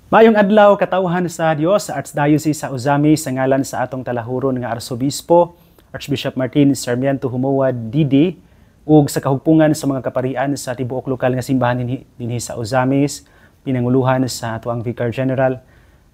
Mayong adlaw katawhan sa Dios sa Archdiocese sa Uzami sa ngalan sa atong talahuron nga Arsobispo Archbishop Martin Sarmiento Humua Didi ug sa kahugpungan sa mga kaparian sa tibuok lokal nga simbahan dinhi sa Uzamis, pinanguluhan sa atuang Vicar General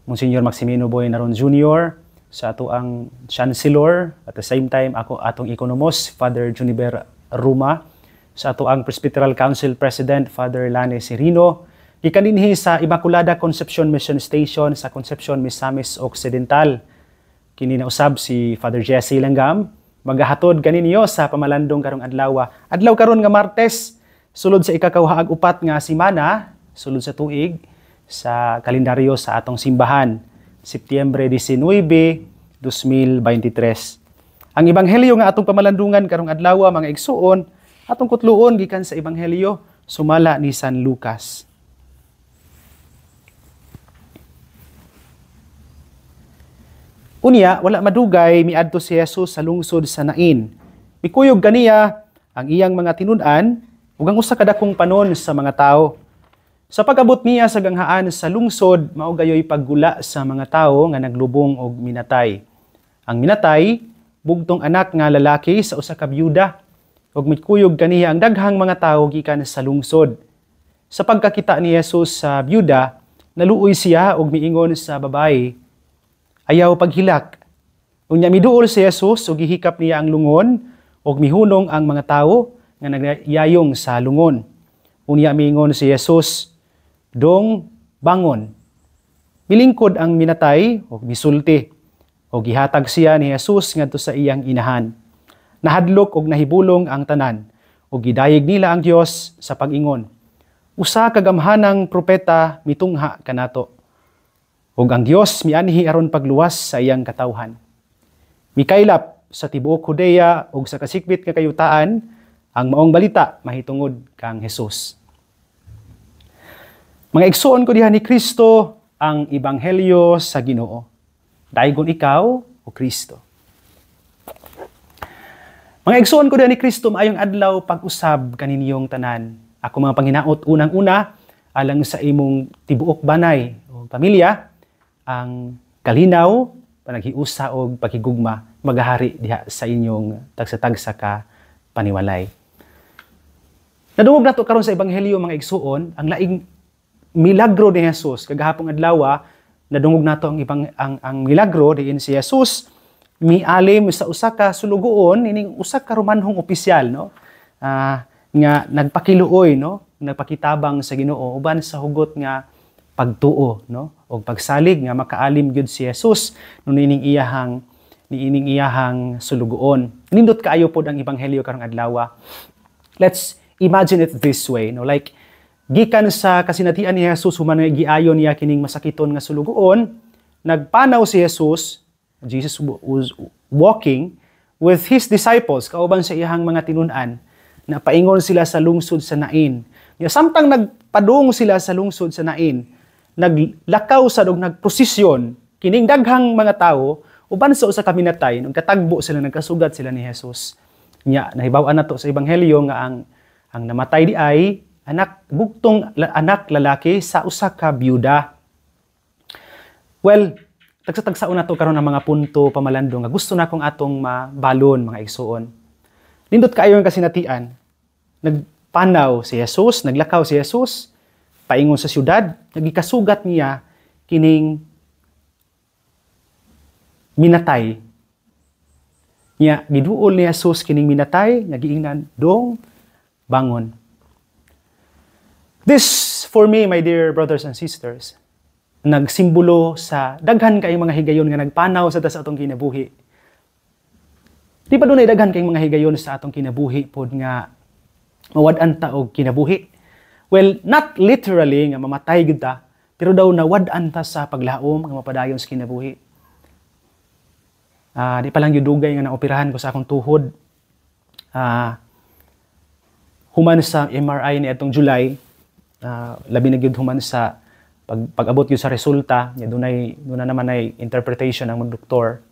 Monsignor Maximino Boy Naron Jr., sa atuang Chancellor, at the same time atong Economos Father Juniber Ruma, sa atuang Presbyteral Council President Father Lane Serino, gikan dinhi sa Immaculada Conception Mission Station sa Concepcion, Misamis Occidental. Kini na usab si Father Jesse Langgam, magahatod kaninyo sa pamalandong karong adlaw. Adlaw karon nga Martes, sulod sa ikakawhaag upat nga semana, sulod sa tuig sa kalendaryo sa atong simbahan, Setyembre 19, 2023. Ang ebanghelyo nga atong pamalandungan karong adlaw mga igsuon, atong kutluon gikan sa ebanghelyo sumala ni San Lucas. Unya, wala madugay miadto si Jesus sa lungsod sa Nain. Mikuyog kaniya ang iyang mga tinun-an ug ang usa ka dakong panon sa mga tawo. Sa pag-abot niya sa ganghaan sa lungsod, mao gayoy paggula sa mga tawo nga naglubong og minatay. Ang minatay, bugtong anak nga lalaki sa usa ka byuda, ug mikuyog kaniya ang daghang mga tawo gikan sa lungsod. Sa pagkakita ni Jesus sa byuda, naluoy siya ug miingon sa babae, ayaw paghilak. Unya miduol si Jesus ug gihikap niya ang lungon ug mihunong ang mga tawo nga nagyayong sa lungon. Unya miingon si Jesus, dong bangon. Milingkod ang minatay ug misulti ug gihatag siya ni Jesus ngadto sa iyang inahan. Nahadlok ug nahibulong ang tanan ug gidayeg nila ang Dios sa pag-ingon. Usa ka gamhanang propeta mitungha kanato. Ug ang Dios mianhi aron pagluwas sa iyang katawhan. Mikaylap sa tibuok Judea ug sa kasikbit nga kayutaan ang maong balita mahitungod kang Jesus. Mga igsuon ko diha ni Kristo ang ebanghelyo sa Ginoo. Daygon ikaw o Kristo. Mga igsuon ko diha ni Kristo, maayong adlaw pag-usab kaninyong tanan. Ako mga panginaot, unang-una alang sa imong tibuok banay o pamilya, ang kalinaw, panaghiusa o paghigugma magahari diha sa inyong tagsa-tagsa ka paniwalay. Nadungog nato karon sa ebanghelyo mga igsuon, ang laing milagro ni Jesus kagahapong adlaw, nadungog nato ang milagro diin si Jesus mialim sa usa ka sulugoon ining usa ka Romanhong opisyal, no, nga nagpakiluoy, no, nagpakitabang sa Ginoo uban sa hugot nga pagtuo, no, o pagsalig nga makaalim gyud si Jesus no niining iyahang sulugoon. Nindot kaayo pod ang ebanghelyo karong adlaw. Let's imagine it this way, no, like gikan sa kasinatian ni Jesus human nga giayon niya kining masakiton nga sulugoon, nagpanaw si Jesus was walking with his disciples kauban sa iyahang mga tinun-an na paingon sila sa lungsod sa Nain. Samtang nagpadung sila sa lungsod sa Nain, naglakaw sa og nagprosesyon kining daghang mga tawo uban sa usa ka minatay, nung katagbo sila, nagkasugat sila ni Jesus. Nya nahibaw-an nato sa ebanghelyo nga ang namatay di ay bugtong anak lalaki sa usa ka byuda. Well, tagsa-tagsaon nato karon ang mga punto pamalandong nga gusto na kong atong mabalon mga igsuon. Nindot kaayo ang kasinatian. Nagpanaw si Jesus, naglakaw si Jesus, paingon sa syudad, nagikasugat niya kining minatay. Nya giduol ni Jesus kining minatay, nagiingnan, dong bangon. This, for me, my dear brothers and sisters, nagsimbolo sa daghan kayong mga higayon nga nagpanaw sa atong kinabuhi. Di ba doon ay daghan kayong mga higayon sa atong kinabuhi pod nga mawad-an ta og kinabuhi? Well, not literally nga mamatay gyud ta, pero daw nawad-an ta sa paglaom nga mapadayon sa kinabuhi. Di pa lang yung dugay nga naoperahan ko sa akong tuhod. Human sa MRI ni atong July, labi na gyud human sa pag-abot gyud sa resulta, doon na naman ay interpretation ng mga doktor.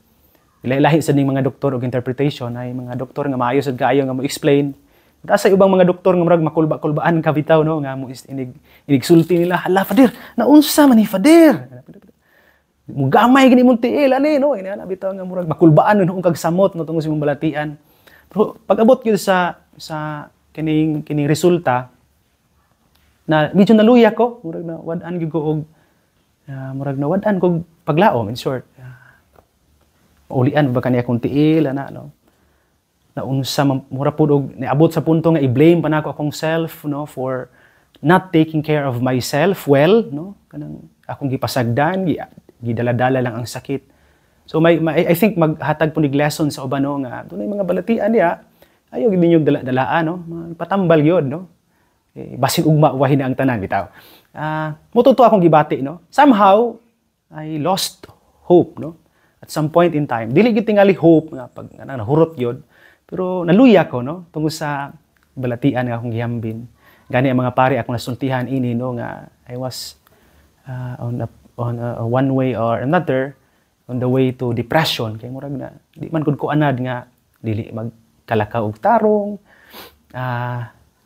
Ilahi sa ning mga doktor og interpretation ay mga doktor nga maayo sad kaayo nga mo explain Sa ubang mga doktor nga murag makulba-kulbaan ka bitaw no nga mo inigsulti nila, hala Fader, naunsa man ni Fader? Mugamay gini mong tiil ani no, ina bitaw nga murag makulbaan no kag samot no tungod sa imong balatian. Pero pag-abot gyud sa kining resulta na medyo naluya ko, murag na wad-an gyud ko og murag na wad-an kog paglaom in short. Maulian ba kaniya kung tiil ana no. Naunsa mura pud og niabot sa punto nga i-blame pa nako akong self no for not taking care of myself well no kanang akong gipasagdan gidala-dala lang ang sakit. So I think maghatag punig lesson sa uban no nga dunay mga balatian diha ayo gid ninyo dala-dalaan no patambal gyud no basin ugma wahin na ang tanan bitaw. Mututo akong gibati no. Somehow I lost hope no. At some point in time dili gid tingali hope nga pag nahurot gyud. Pero naluya ko no tungod sa balatian nga akong gihambin. Gani ang mga pare akong nasultihan ini no nga I was on a one way or another on the way to depression kay murag na di man gud ko anad nga dili magkalakaw og tarong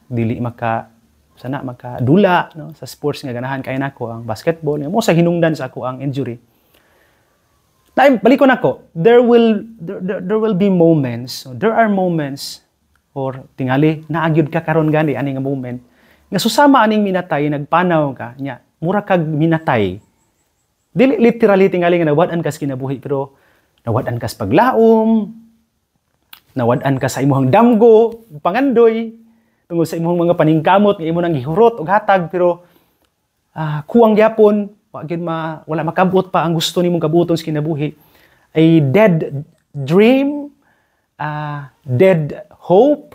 dili makadula no sa sports nga ganahan kay nako ang basketball nga mo sa hinungdan sa ako ang injury. Balikon ako, there will be moments, there are moments, or tingali, naagyod ka karon gani, ani nga moment, nga susama aning minatay, nagpanaw ka, nya, mura kag minatay. Dili literally tingali nga nawad-an kas kinabuhi, pero nawad-an kas paglaom, nawad-an ka sa imuhang damgo, pangandoy, tungod sa imuhang mga paningkamot, nga imo nang gihurot og hatag, pero kuwang gyapon, wala makabot pa ang gusto nimong kabuton sa kinabuhi. A dead dream, dead hope,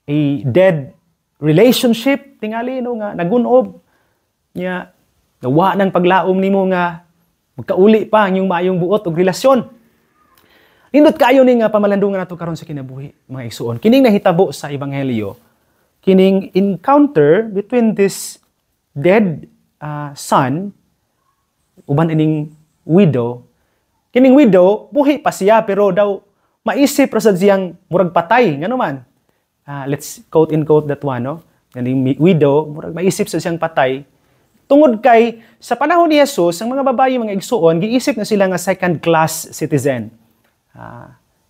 a dead relationship, tingali no nga nagunob nya nawa nang paglaom nimo nga magkauli pa ang iyong maayong buot og relasyon. Nindot kaayo ni nga pamalandungan nato karon sa kinabuhi, mga igsuon. Kining nahitabo sa ebanghelyo, kining encounter between this dead son uban ining widow. Kining widow, buhi pa siya pero daw maisip ra sad siyang murag patay ngano man. Let's quote in quote that one no. Kining widow, murag maisip sa siyang patay. Tungod kay sa panahon ni Jesus, ang mga babaye mga igsuon giisip na sila nga second class citizen.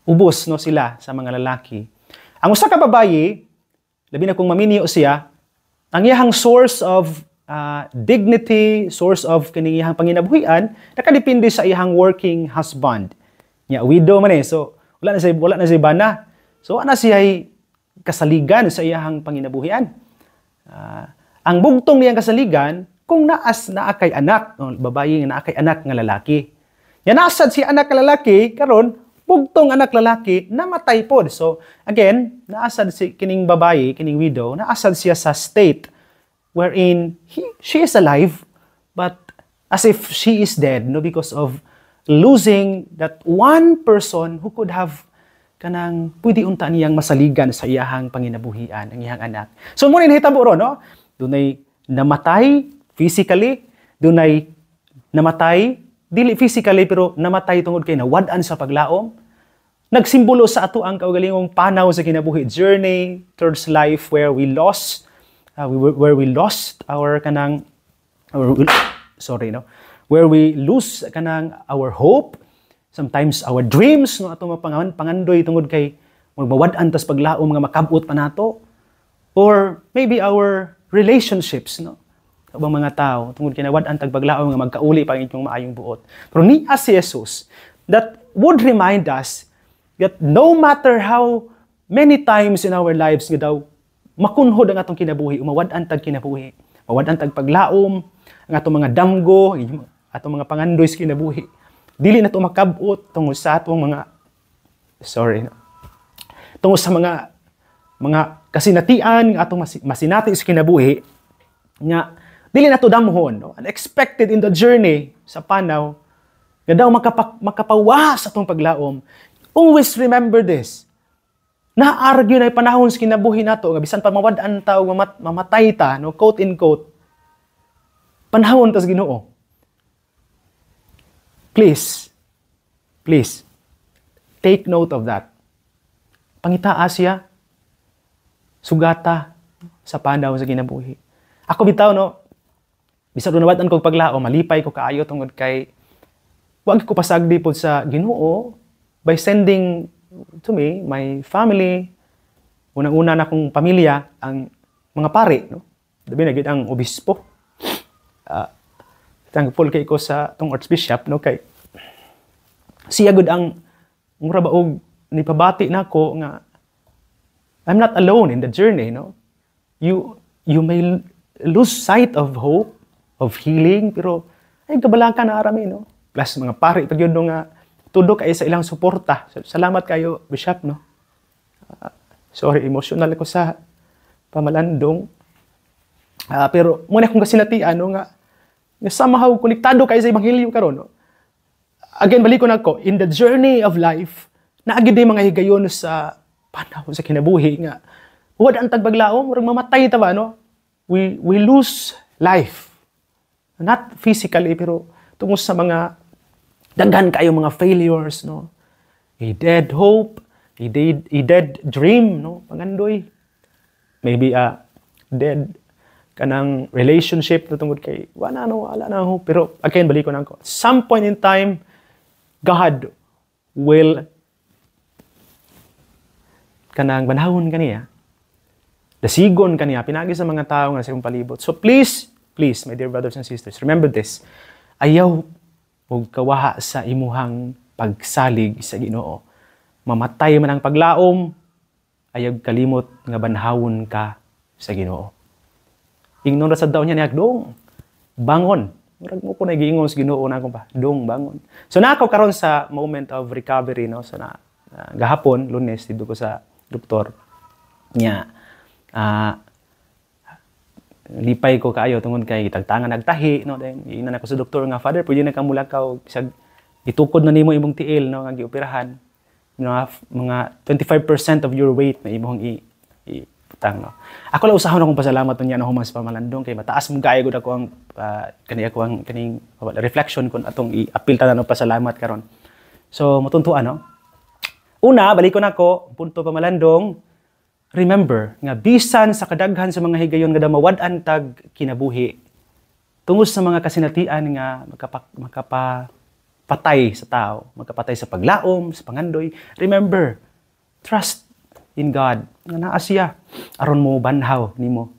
Ubos no sila sa mga lalaki. Ang usa ka babaye, labi na kung maminyo siya, ang iyang source of dignity, source of kining iyang panginabuhian, nakadepende sa iyang working husband. Nya widow man so wala na siya bana. So ana siya kasaligan sa iyang panginabuhian. Ang bugtong niyang kasaligan kung naas naa kay anak, babaye nga naa kay anak nga lalaki. Nya nasad si anak nga lalaki karon bugtong anak lalaki namatay pod. So again, naasad si kining babaye, kining widow, naasad siya sa state wherein she is alive, but as if she is dead, no, because of losing that one person who could have kanang pwede unta niyang masaligan sa iyahang panginabuhian, ang iyang anak. So muna nahitabo ro, no? Dunay namatay physically, dunay namatay dili physically pero namatay tungod kay nawad-an sa paglaom. Nagsimbolo sa ato ang kaugalingong panaw sa kinabuhi journey towards life where we lost our kanang where we lose kanang our hope, sometimes our dreams no ato pangandoy tungod kay magmawad-an tas paglaom nga makabot pa nato, or maybe our relationships no ubang mga tao tungod kay nawad-an tag paglaom nga magkauli pa inyong maayong buot. Pero ni si Jesus that would remind us that no matter how many times in our lives nga daw makunhod ang atong kinabuhi, umawad-an tag kinabuhi, mawad-an tag paglaom, ang atong mga damgo, atong mga pangandoy sa kinabuhi. Dili na ito makabot tungod sa atong tungod sa mga kasinatian, atong masinati sa kinabuhi, nga dili na ito damhon, no? Unexpected in the journey sa panaw, nga daw makapawas atong paglaom. Always remember this. Naaragyo na panahon sa kinabuhi nato nga bisan pa mawad-an ta o mamatay ta no quote in quote panahon tas Ginoo. Please take note of that. Pangitaa siya sugata sa panaw sa kinabuhi. Ako bitaw no, bisag nawatan ko paglao, malipay ko kaayo tungod kay wag ko pasagdi pod sa Ginoo by sending to me my family, unang-una na kong pamilya, ang mga pare, no? Dabi na gid ang obispo. Thankful kay ko sa tong archbishop, no, kay siya gud ang mura ba og nipabati nako nga I'm not alone in the journey, no? You may lose sight of hope, of healing, pero ay kabalakan na arami, no? Plus mga pare pag yun nga tudo kay sa ilang suporta. Salamat kayo, Bishop, no? Sorry, emotional ko sa pamalandong. Pero muna akong kasinatian, no, nga somehow konektado kayo sa Ebanghelyo karon, no? Again, balik ko na ko, in the journey of life, naagid din mga higayon sa panahon sa kinabuhi nga wala ang tagbaglaom, murag mamatay ta ba, no? We lose life. Not physically, pero tungkol sa mga daghan kayo mga failures, no? A dead hope, a dead dream, no? Pangandoy. Maybe a dead kanang relationship na tungkol kay wala na hope. Pero again, balik ko na ko. Some point in time, God will kanang banahon kaniya, dasigon kaniya, pinagi sa mga tao nga sa iyong palibot. So please, my dear brothers and sisters, remember this. Ayaw og kawaha sa imuhang pagsalig sa Ginoo. Mamatay man ang paglaom, ayaw kalimot nga banhawon ka sa Ginoo. Ingnon ra sa daw niya dong, bangon. Murag mo ko na giingon sa Ginoo na akong pa, dong, bangon. So na ako karon sa moment of recovery, no? So gahapon, Lunes, dito ko sa doktor niya. Lipay ko kaayo tungod kay tagtangan nagtahi, no? Then iinan ako sa doktor nga, Father, pwede na kang mulakaw bisag itukod na nimo imong tiil, no, nga gioperahan. Mga 25% of your weight na imong iputang, no. Ako lang usahon akong pasalamat niya na human sa pamalandong kay mataas mo kaayo gud ako ang kaning reflection kun atong i-apil ta na pasalamat karon. So matuntuan, no. Una, balik ko nako punto pamalandong. Remember, nga bisan sa kadaghan sa mga higayon nga mawad-an tag kinabuhi, tungod sa mga kasinatian nga makapatay sa tao, magkapatay sa paglaom, sa pangandoy, remember, trust in God, nga naa siya, aron mo banhaw nimo.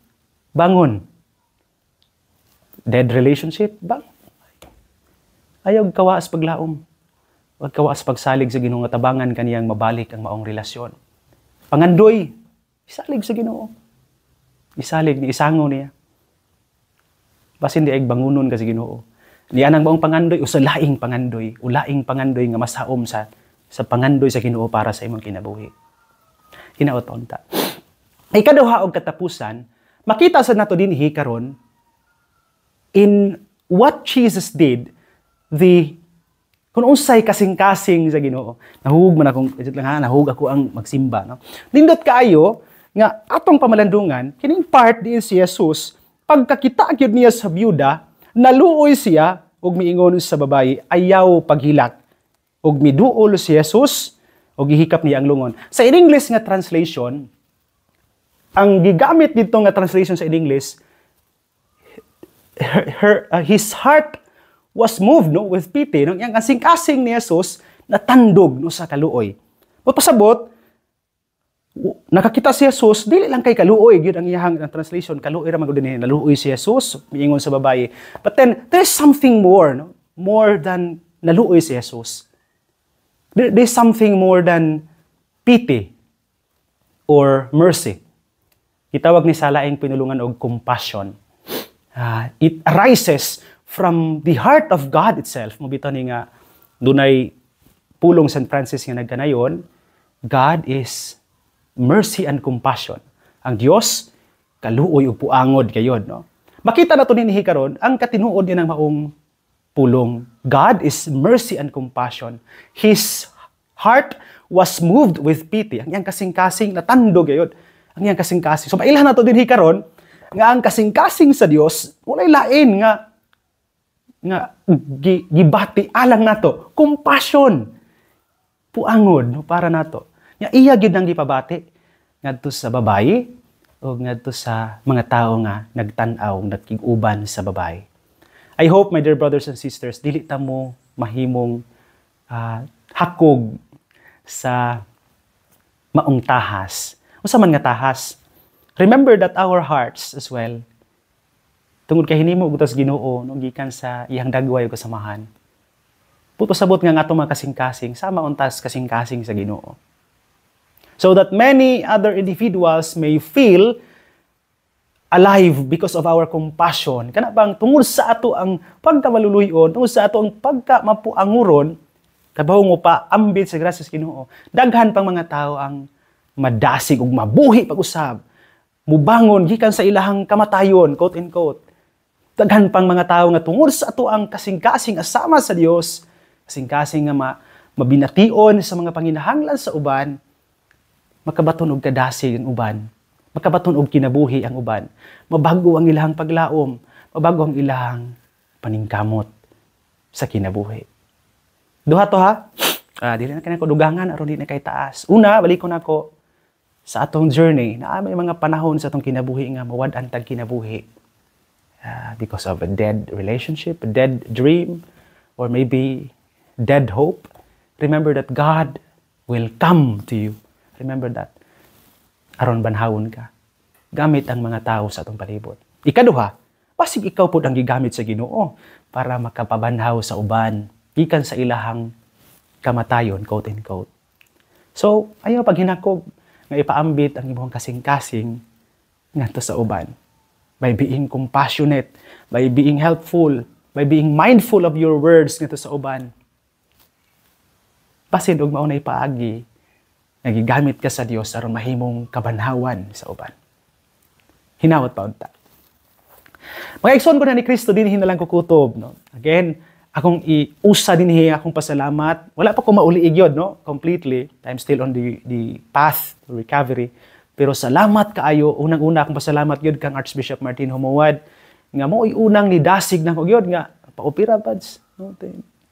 Bangon. Dead relationship, bang. Ayaw kawa sa paglaom. Wag kawa sa pagsalig sa Ginoo nga tabangan kaniyang mabalik ang maong relasyon. Pangandoy, isalig sa Ginoo. Isalig ni isango niya. Basin di ay bangunon ka sa Ginoo. Niya nang maong pangandoy, usalaing pangandoy, ulaing pangandoy nga masaom sa pangandoy sa Ginoo para sa imong kinabuhi. Hinaoton ta. Ay kaduha og katapusan, makita sa nato dinhi karon in what Jesus did, kung unsay kasing-kasing sa Ginoo. Nahug man akong nahug ako ang magsimba, no. Nindot kaayo nga atong pamalandungan kining part diin si Jesus, pagkakita gyud niya sa byuda, naluoy siya ug miingon sa babayi, ayaw paghilak. Ug miduol si Jesus ug gihikap niya ang lungon. Sa English nga translation, ang gigamit dito nga translation sa English, his heart was moved, no, with pity, no, yang kasing-kasing ni Jesus natandog, no, sa kaluoy. But pasabot, nakakita si Jesus, dili lang kay kaluoy, yun ang iyang translation, kaluoy ra man gud dinhi, naluoy si Jesus, miingon sa babaye. But then there's something more, no, more than naluoy si Jesus. There's something more than pity or mercy. Gitawag ni sa laing pinulungan og compassion. It arises from the heart of God itself. Mabita ni nga dunay pulong St. Francis nga nagkanayon, God is mercy and compassion. Ang Dios kaluoy ug puangod kayod, no. Makita nato dinhi karon ang katinuod niya ng maong pulong. God is mercy and compassion. His heart was moved with pity. Ang iyang kasing-kasing natandog kayod. Ang iyang kasing-kasing. So mailhan nato dinhi karon nga ang kasing-kasing sa Dios walay lain nga gibati alang nato, compassion, puangod, no, para nato. Nga iya gyud ang gipabati ngadto sa babayi, o ngadto sa mga tao nga nagtan-aw, nagkig-uban sa babae. I hope, my dear brothers and sisters, dili ta mo mahimong hakog sa maong tahas. Unsa man nga tahas? Remember that our hearts as well, tungod kay hinimo utas Ginoo no gikan sa iyang dagway ug kasamahan. Putosabot nga ato mga kasing-kasing sama untas kasing-kasing sa Ginoo. So that many other individuals may feel alive because of our compassion. Kana bang tungod sa ato ang pagkamaluluyon, tungod sa ato ang pagkamapuanguron, kabaw mo pa ambit sa grasya sa Ginoo. Daghan pang mga tao ang madasig ug mabuhi pag-usab. Mubangon gikan sa ilahang kamatayon, quote and quote. Daghan pang mga tao nga tungod sa ato ang kasing-kasing asama sa Dios, kasing-kasing nga mabination sa mga panginahanglan sa uban, makabaton og kadasig ang uban. Makabaton og kinabuhi ang uban. Mabago ang ilahang paglaom, mabago ang ilahang paningkamot sa kinabuhi. Duha to ha. Dili na kanako dugangan aron di na kay taas. Una, balik ko nako sa atong journey na may mga panahon sa atong kinabuhi nga mawad-an tag kinabuhi. Because of a dead relationship, a dead dream, or maybe dead hope. Remember that God will come to you. Remember that. Aron banhawon ka. Gamit ang mga tao sa atong palibot. Ikaduha, basig ikaw po ang gigamit sa Ginoo para makapabanhaw sa uban, gikan sa ilahang kamatayon, quote and quote. So, ayaw paghinakog nga ipaambit ang imong kasing-kasing ngadto sa uban. By being compassionate, by being helpful, by being mindful of your words ngadto sa uban. Basin og mao nay paagi nagigamit ka sa Dios aron mahimong kabanhawan sa uban. Hinawot pa unta. Mga igsoon ko na ni Kristo dinhi na lang kukutob, no. Again, akong iusa dinhi akong pasalamat. Wala pa ko mauliig yun, no, completely. I'm still on the path to recovery. Pero salamat kaayo, unang-una akong pasalamat gyud kang Archbishop Martin Humuad nga mo'y unang nidasig na ko gyud nga paupira pads, no.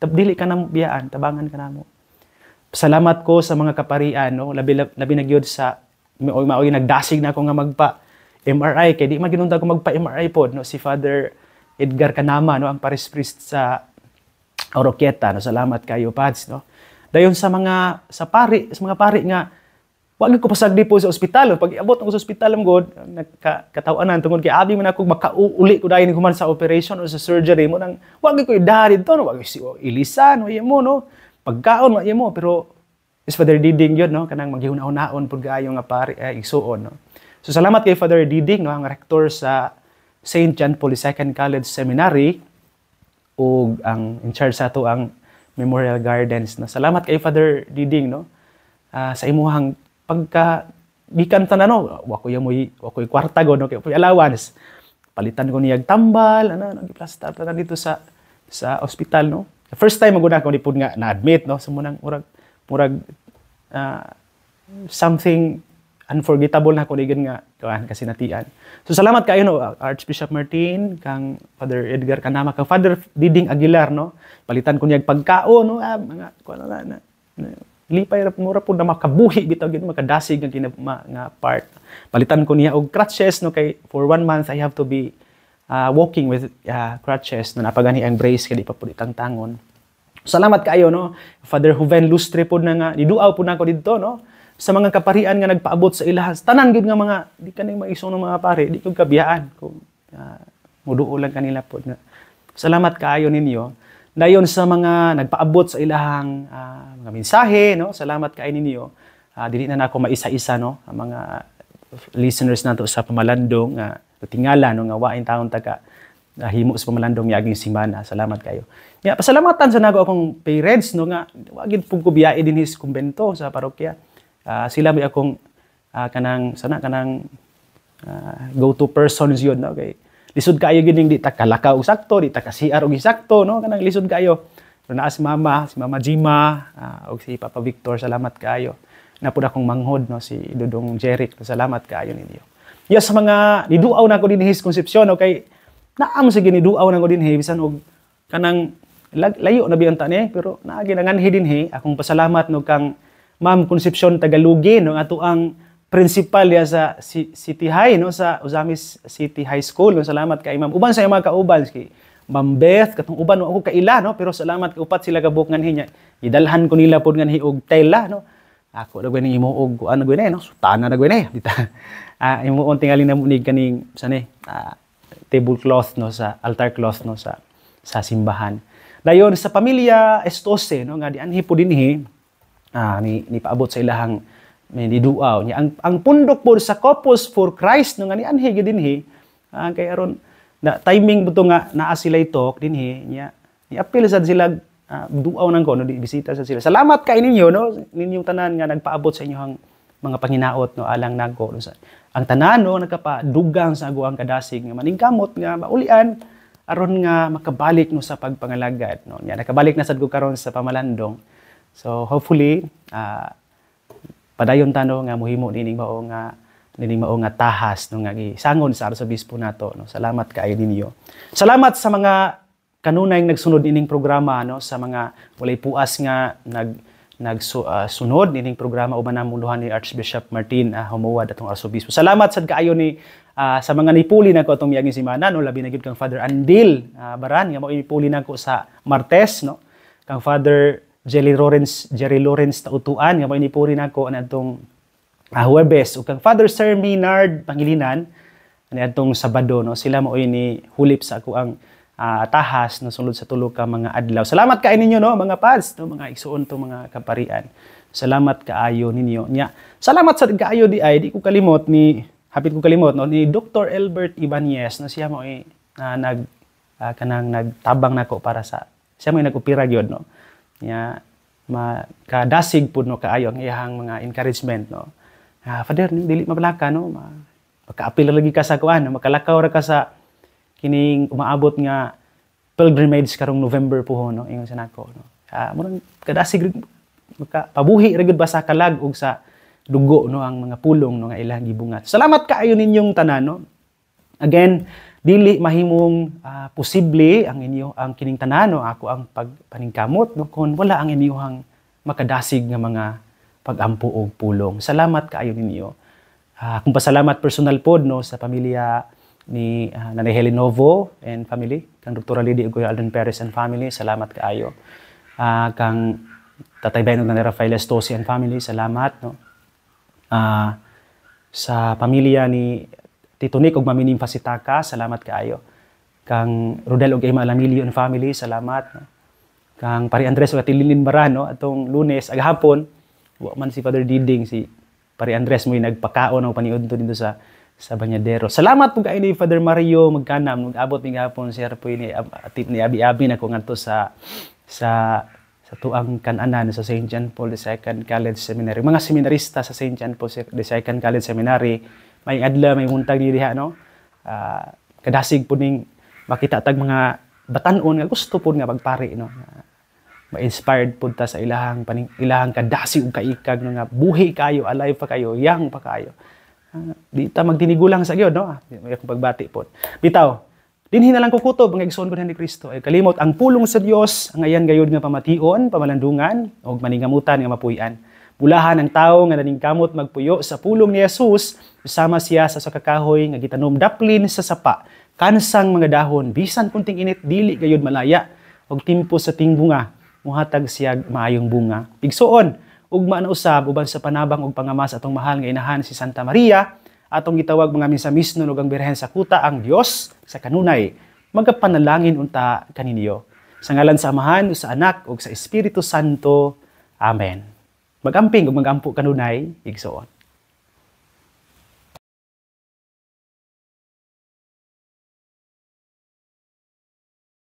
Dili ka na biyaan, tabangan ka namo. Salamat ko sa mga kaparian, no? Labi na gyud sa maoy nagdasig na ako nga magpa MRI kay di maginunta ko magpa MRI pod, no, si Father Edgar Kanama, no, ang Paris priest sa Oroquieta, no. Salamat kayo pads, no. Dayon sa mga pari nga wag ko pasagdi po sa ospital. Pag abot ako sa ospital god nagkatawanan tungod kay abi man ako makauli ko dayon human sa operation o sa surgery mo nang wag ko idari dito, no, wag si ilisan o mo, no. Pagkaon ma mo pero is Father Diding yun, no, kanang maghihuna-hunaon pud kaayo nga pari igsuon, no. So salamat kay Father Diding, no, ang rector sa St. John Paul II College Seminary ug ang in charge sa ato ang Memorial Gardens, no. Salamat kay Father Diding, no, sa imuhang pagka gikan ta na, no, wakoy kwarta go, no, kay allowance palitan ko niyag tambal giplaster ta dito sa ospital, no. The first time maguna ko nipud nga na-admit, no, so munang murag something unforgettable na ko digan nga kasi natian. So salamat kayo, no, Archbishop Martin, kang Father Edgar Kanama, kang Father Diding Aguilar, no. Palitan ko niyag pagkaon, no, mga kuno na lipay ra mura pud na makabuhi bitaw gid makadasig nga part. Palitan ko niya og crutches, no, kay for 1 month I have to be walking with crutches, no, napagani ang brace kay di pa pud itangtangon. Salamat kayo, no, Father Juven Lustre pud na nga niduaw pud nako didto, no, sa mga kaparian nga nagpaabot sa ilahan. Tanan gid nga mga di kanay maisong ng mga pare, di ko kabiyaan kung muduo lang kanila pud nga. Salamat kaayo ninyo. Dayon sa mga nagpaabot sa ilahang mga mensahe, no, salamat kaayo ninyo. Dili na nako maisa-isa, no, ang mga listeners nato sa Pamalandong tingala, no, nga wain taon taga himo sa Pamalandong miaging simana. Salamat kayo. Ya, pasalamatan sa nago akong parents, no, nga wagid pug ko biyae dinhi sa kumbento sa parokya. Sila may akong kanang go-to persons yun, no, kay lisod kayo gining di ta kalakaw og sakto, di ta ka CR og sakto, no, kanang lisod kayo. Pero naa si Mama Jima, og si Papa Victor, salamat kayo. Napud akong manghod, no, si Dudong Jeric, salamat kayo ninyo. Yes, sa mga niduaw na ko dinhi sa Concepcion, okay, naam sige niduaw na ko dinhi bisan og kanang layo na biyang tani, pero naagi nanganhi dinhi akong pasalamat no kang Ma'am Concepcion Tagalugi, no, ato ang principal ya sa City High no sa Uzamis City High School. No, salamat kay Ma'am. Uban sa mga kauban kay Ma'am Beth katong uban no ako kaila no pero salamat kay upat sila gabuk nganhi nya. Idalhan ko nila pod nganhi og tela no. Ako na gani imo og ano gani no sutana na gani dita. Imo on tingali na munig kaning sani tablecloth no sa altar cloth no sa simbahan. Dayon sa pamilya Estose no nga dianhi po dinhi ni paabot sa ilahang ni duaw niya ang pundok po sa Couples for Christ no nga ni anhi gid dinhi kay aron na timing buto nga naa sila itok dinhi niya ni apil sad sila duaw nang ko no di bisita sa sila. Salamat kay ninyo no ninyong tanan nga nagpaabot sa inyong mga panginaot no alang nagko no sa ang tanan no nagkapadugang sa ago ang kadasig nga maningkamot nga maulian aron nga makabalik no sa pagpangalagad no nya nakabalik na sad ko karon sa pamalandong. So hopefully padayon tano nga mohimo nining mao nga tahas no nga gisangon sa arsobispo nato no. Salamat kaayo ninyo. Salamat sa mga kanunay nagsunod ining programa no sa mga walay puas nga nagsunod ining programa uban namuluhan ni Archbishop Martin Homoa datong arsobispo. Salamat sad kaayo ni sa mga nipuli nako atong miaging semana no labi na gyud kang Father Andil Baran nga mao nipuli nako sa Martes no kang Father Jerry Lawrence Tautuan nga may nipuri nako anatong Huwebes ug kang Father Sir Minard Pangilinan anatong Sabado no sila mao ni hulip sa ako ang tahas no sulod sa tulo ka mga adlaw. Salamat kaayo ninyo no mga pads no mga igsuon to mga kaparian. Salamat kaayo ninyo nya. Salamat sa kaayo di ay di ko kalimot ni hapit ko kalimot no ni Dr. Albert Ibanez no siya mao kanang nagtabang nako para sa siya mao nag-opera gyud no. Nya makadasig pud no kaayo ang iyang mga encouragement no. Father dili mabalaka no makaapil lagi ka sa kuan makalakaw ra ka sa kining umaabot nga pilgrimage karong November po no ingon sa nako no. Murang kadasig makapabuhi ra gud ba sa kalag ug sa dugo no ang mga pulong no nga ilang gibungat. Salamat kaayo ninyong tanan no. Again dili mahimong posible ang kining tanan no ako ang pagpaningkamot no kun wala ang inyong makadasig nga mga pagampo og pulong. Salamat kaayo ninyo. Kung pasalamat personal pod no sa pamilya ni Nanay Helen Novo and family, kang Dr. Lady ug Kuya Alden Perez and family, salamat kaayo. Kang Tatay Ben ug Nanay Rafael Estosi and family, salamat no. Sa pamilya ni Tito Nick ug Mami Nim Fasitaka, salamat kaayo. Kang Rodel ug Emma Lamilio and family, salamat. No? Kang Pari Andres ug Atilin Barano atong Lunes agahapon, wa man si Father Diding si Pari Andres mo nagpakaon og paniudto dito sa Banyadero. Salamat po kay ni Father Mario Magkanam nag-abot ni gahapon sir po ni abi-abi nako ngadto sa tuang kan-anan sa St. John Paul II College Seminary. Mga seminarista sa St. John Paul II College Seminary may adla may muntag diha no kadasig po ning makita tag mga batan-on nga gusto po nga pagpari no ma-inspired po ta sa ilahang kadasig ug kaikag no nga buhi kayo alive pa kayo young pa kayo di ta magtinigulang sa gyud no may akong pagbati po bitaw dinhi na lang kukutob nga igsoon ko ni Kristo ay kalimot ang pulong sa Dios ang ayan gayud nga pamation pamalandungan ug maningamutan nga mapuy-an. Bulahan ang tawo nga naningkamot magpuyo sa pulong ni Jesus, usama siya sa kakahoy nga gitanom daplin sa sapa, kansang mga dahon, bisan kunting init, dili gayud malaya, og timpo sa tingbunga, muhatag siya maayong bunga. Pigsuon, ugma na usab, uban sa panabang ug pangamas atong mahal nga inahan si Santa Maria, atong gitawag mga minsa-misnon ug ang Birhen sa kuta, ang Dios sa kanunay, magapanalangin unta kaninyo. Sa ngalan sa Amahan, sa Anak, ug sa Espiritu Santo. Amen. Magamping ug magampo kanunay igsoon.